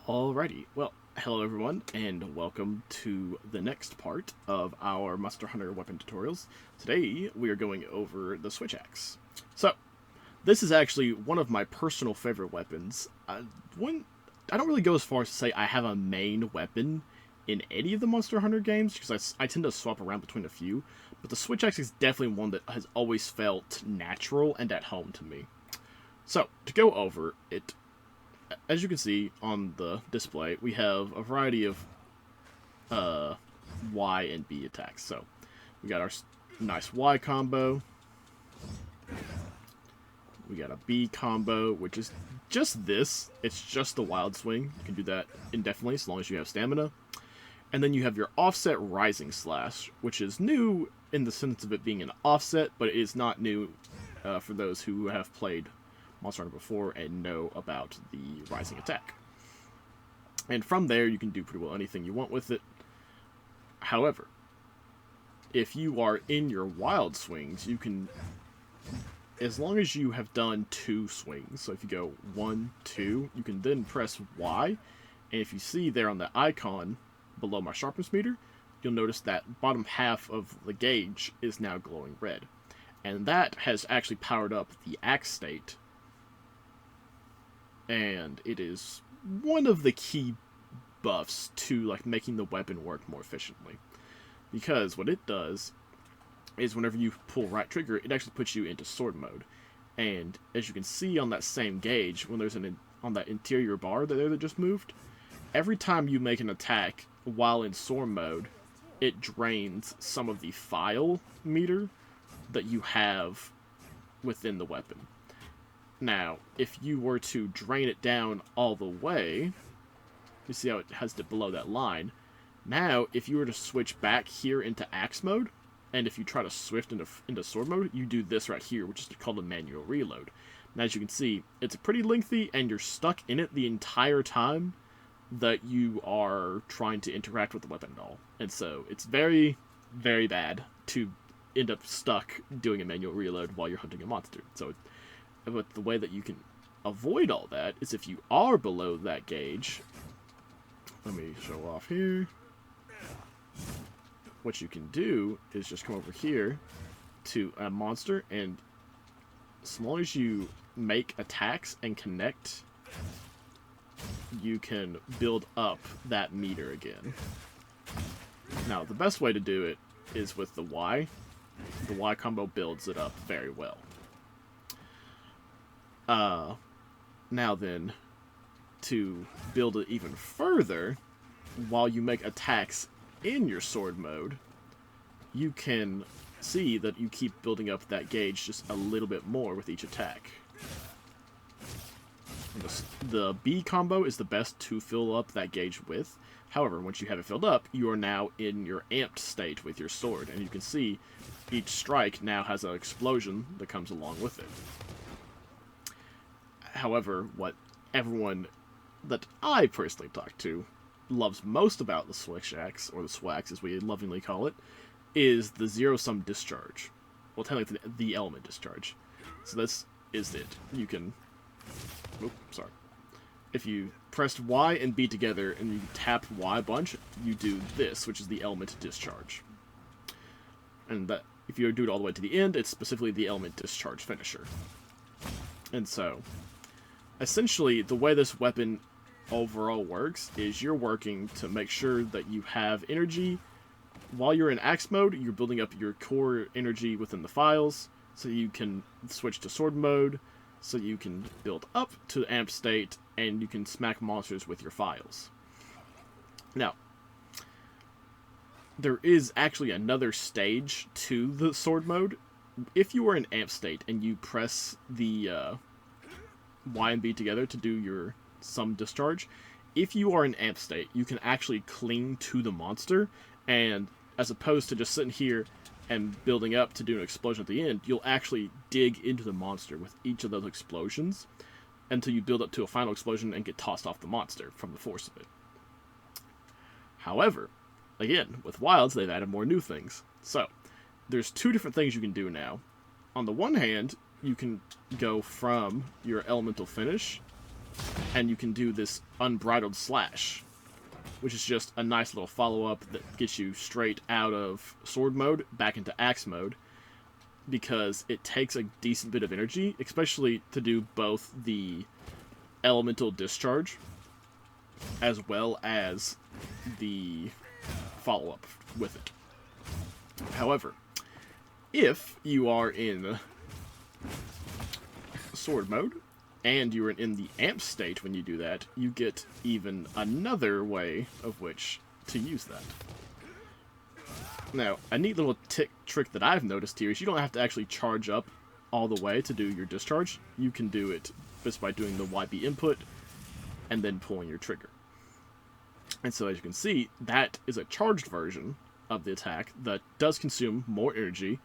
Alrighty, well, hello everyone, and welcome to the next part of our Monster Hunter weapon tutorials. Today, we are going over the Switch Axe. So, this is actually one of my personal favorite weapons. I don't really go as far as to say I have a main weapon in any of the Monster Hunter games, because I tend to swap around between a few, but the Switch Axe is definitely one that has always felt natural and at home to me. So, to go over it, as you can see on the display, we have a variety of Y and B attacks. So we got our nice Y combo. We got a B combo, which is just this. It's just the wild swing. You can do that indefinitely as long as you have stamina. And then you have your offset rising slash, which is new in the sense of it being an offset, but it is not new for those who have played Monster Hunter before and know about the rising attack. And from there, you can do pretty well anything you want with it. However, if you are in your wild swings, you can, as long as you have done 2 swings, so if you go 1, 2, you can then press Y, and if you see there on the icon below my sharpness meter, you'll notice that bottom half of the gauge is now glowing red. And that has actually powered up the axe state, and it is one of the key buffs to making the weapon work more efficiently. Because what it does is whenever you pull right trigger, it actually puts you into sword mode. And as you can see on that same gauge, when there's on that interior bar that just moved, every time you make an attack while in sword mode, it drains some of the file meter that you have within the weapon. Now, if you were to drain it down all the way, you see how it has it below that line. Now, if you were to switch back here into axe mode, and if you try to swift into sword mode, you do this right here, which is called a manual reload. And as you can see, it's pretty lengthy, and you're stuck in it the entire time that you are trying to interact with the weapon at all. And so, it's very, very bad to end up stuck doing a manual reload while you're hunting a monster. But the way that you can avoid all that is if you are below that gauge. Let me show off here. What you can do is just come over here to a monster, and as long as you make attacks and connect, you can build up that meter again. Now, the best way to do it is with the Y. The Y combo builds it up very well. Now then, to build it even further, while you make attacks in your sword mode, you can see that you keep building up that gauge just a little bit more with each attack. The B combo is the best to fill up that gauge with. However, once you have it filled up, you are now in your amped state with your sword, and you can see each strike now has an explosion that comes along with it. However, what everyone that I personally talk to loves most about the Switch Axe, or the SWAX as we lovingly call it, is the zero-sum discharge. Well, technically the element discharge. So this is it. You can... If you press Y and B together and you tap Y a bunch, you do this, which is the element discharge. And that, if you do it all the way to the end, it's specifically the element discharge finisher. And so, essentially, the way this weapon overall works is you're working to make sure that you have energy. While you're in axe mode, you're building up your core energy within the files, so you can switch to sword mode, so you can build up to the amp state, and you can smack monsters with your files. Now, there is actually another stage to the sword mode. If you are in amp state and you press the Y and B together to do your sum discharge, if you are in amp state, you can actually cling to the monster, and as opposed to just sitting here and building up to do an explosion at the end, you'll actually dig into the monster with each of those explosions until you build up to a final explosion and get tossed off the monster from the force of it. However, again, with wilds, they've added more new things. So, there's 2 different things you can do now. On the one hand, you can go from your elemental finish and you can do this Unbridled Slash, which is just a nice little follow-up that gets you straight out of sword mode back into axe mode, because it takes a decent bit of energy, especially to do both the elemental discharge as well as the follow-up with it. However, if you are in sword mode and you're in the amp state when you do that, you get even another way of which to use that. Now, a neat little trick that I've noticed here is you don't have to actually charge up all the way to do your discharge. You can do it just by doing the YB input and then pulling your trigger. And so as you can see, that is a charged version of the attack that does consume more energy,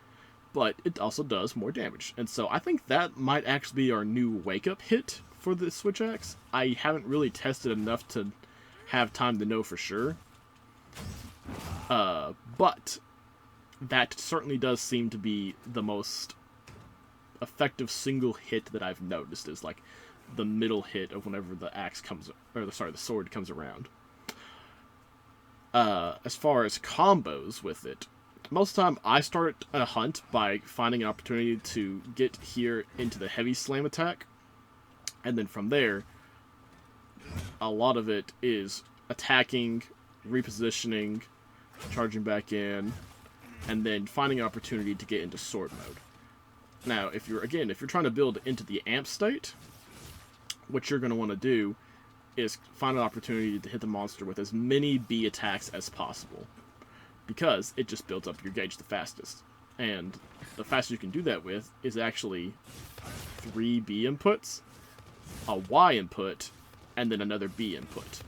but it also does more damage. And so I think that might actually be our new wake-up hit for the Switch Axe. I haven't really tested enough to have time to know for sure. But that certainly does seem to be the most effective single hit that I've noticed, is like the middle hit of whenever the axe comes, or the sword comes around. As far as combos with it, most of the time I start a hunt by finding an opportunity to get here into the heavy slam attack, and then from there, a lot of it is attacking, repositioning, charging back in, and then finding an opportunity to get into sword mode. Now, if you're trying to build into the amp state, what you're going to want to do is find an opportunity to hit the monster with as many B attacks as possible, because it just builds up your gauge the fastest. And the fastest you can do that with is actually 3 B inputs, a Y input, and then another B input.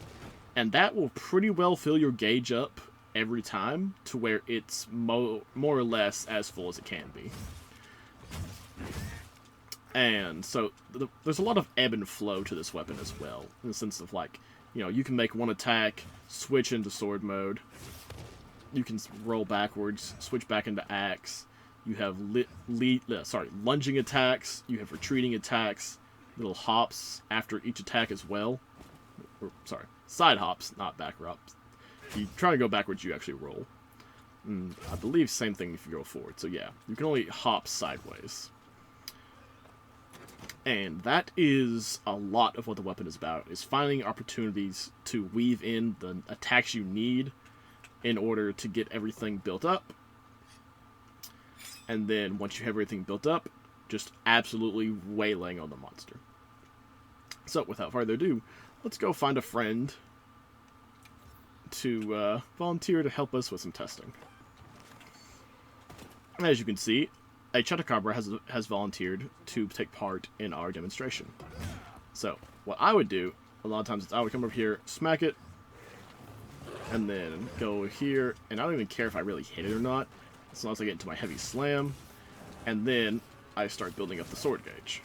And that will pretty well fill your gauge up every time to where it's more or less as full as it can be. And so there's a lot of ebb and flow to this weapon as well, in the sense of, like, you know, you can make one attack, switch into sword mode, you can roll backwards, switch back into axe, you have lunging attacks, you have retreating attacks, little hops after each attack as well. Side hops, not back hops. If you try to go backwards, you actually roll. I believe same thing if you go forward. So yeah, you can only hop sideways. And that is a lot of what the weapon is about, is finding opportunities to weave in the attacks you need in order to get everything built up. And then once you have everything built up, just absolutely waylaying on the monster. So without further ado, let's go find a friend to volunteer to help us with some testing. As you can see, a Chatacabra has volunteered to take part in our demonstration. So, what I would do, a lot of times, is I would come over here, smack it, and then go here, and I don't even care if I really hit it or not, as long as I get into my heavy slam, and then I start building up the sword gauge.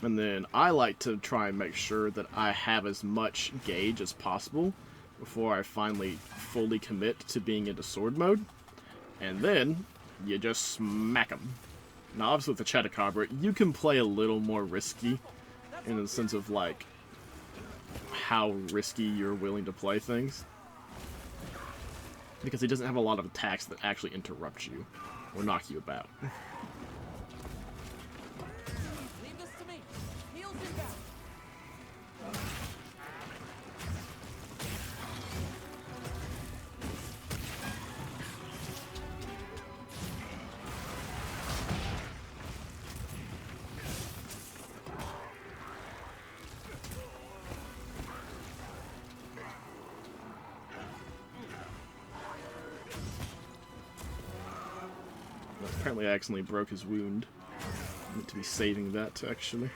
And then I like to try and make sure that I have as much gauge as possible before I finally fully commit to being into sword mode. And then you just smack them. Now obviously with the Chatacabra, you can play a little more risky, in the sense of, like, how risky you're willing to play things. Because he doesn't have a lot of attacks that actually interrupt you or knock you about. Apparently I accidentally broke his wound. I need to be saving that, actually.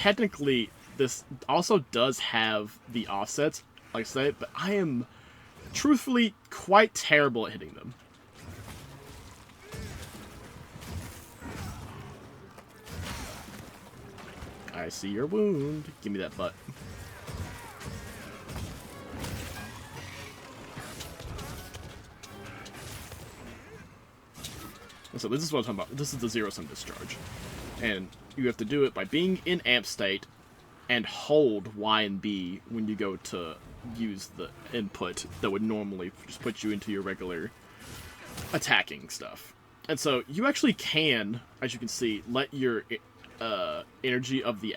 technically, this also does have the offsets, like I say, but I am truthfully quite terrible at hitting them. I see your wound. Give me that butt. So this is what I'm talking about. This is the zero-sum discharge. And you have to do it by being in amp state and hold Y and B when you go to use the input that would normally just put you into your regular attacking stuff. And so you actually can, as you can see, let your energy of the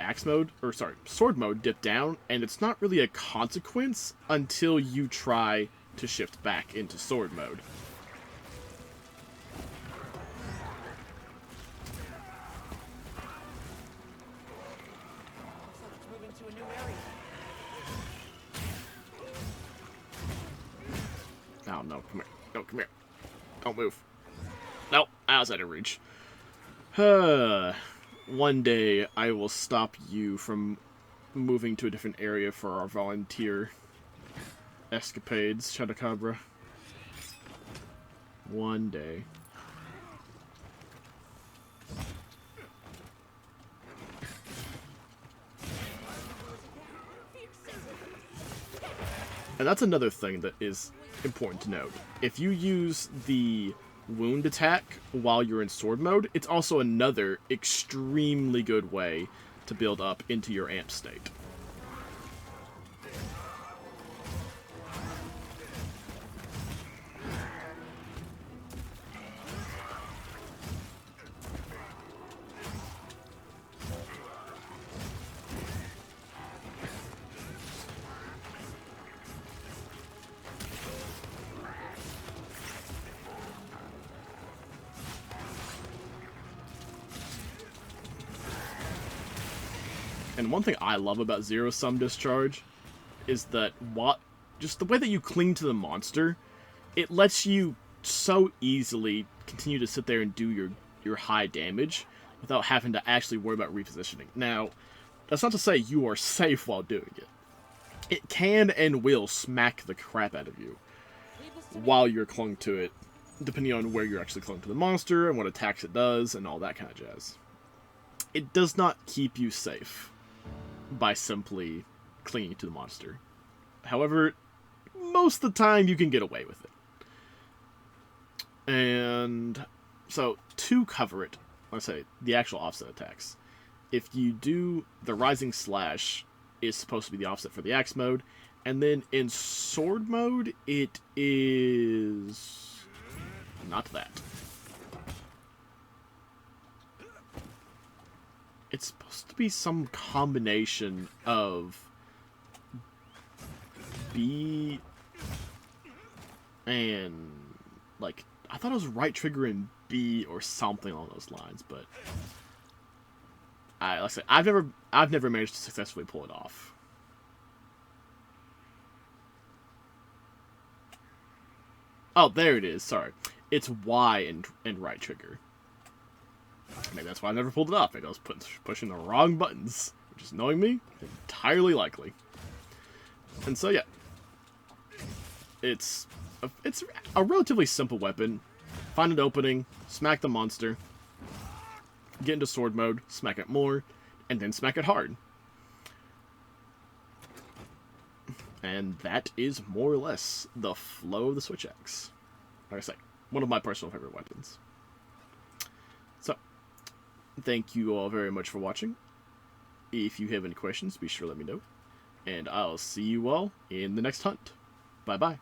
sword mode dip down, and it's not really a consequence until you try to shift back into sword mode. Oh, no, come here. No, come here. Don't move. Nope, I was out of reach. One day, I will stop you from moving to a different area for our volunteer escapades, Shadowcabra. One day. And that's another thing that is important to note. If you use the wound attack while you're in sword mode, it's also another extremely good way to build up into your amp state. And one thing I love about zero-sum discharge is that just the way that you cling to the monster, it lets you so easily continue to sit there and do your high damage without having to actually worry about repositioning. Now, that's not to say you are safe while doing it. It can and will smack the crap out of you while you're clung to it, depending on where you're actually clung to the monster and what attacks it does and all that kind of jazz. It does not keep you safe by simply clinging to the monster. However, most of the time you can get away with it. And so, to cover it, let's say, the actual offset attacks. If you do the Rising Slash is supposed to be the offset for the axe mode, and then in sword mode, it is not that. It's supposed to be some combination of B and, like, I thought it was right trigger and B or something along those lines, but like I said, I've never managed to successfully pull it off. Oh, there it is. Sorry, it's Y and right trigger. Maybe that's why I never pulled it off. Maybe I was pushing the wrong buttons, which is knowing me entirely likely. And so yeah, it's a relatively simple weapon. Find an opening, smack the monster, get into sword mode, smack it more, and then smack it hard. And that is more or less the flow of the Switch Axe. Like I say, one of my personal favorite weapons. So, thank you all very much for watching. If you have any questions, be sure to let me know. And I'll see you all in the next hunt. Bye-bye.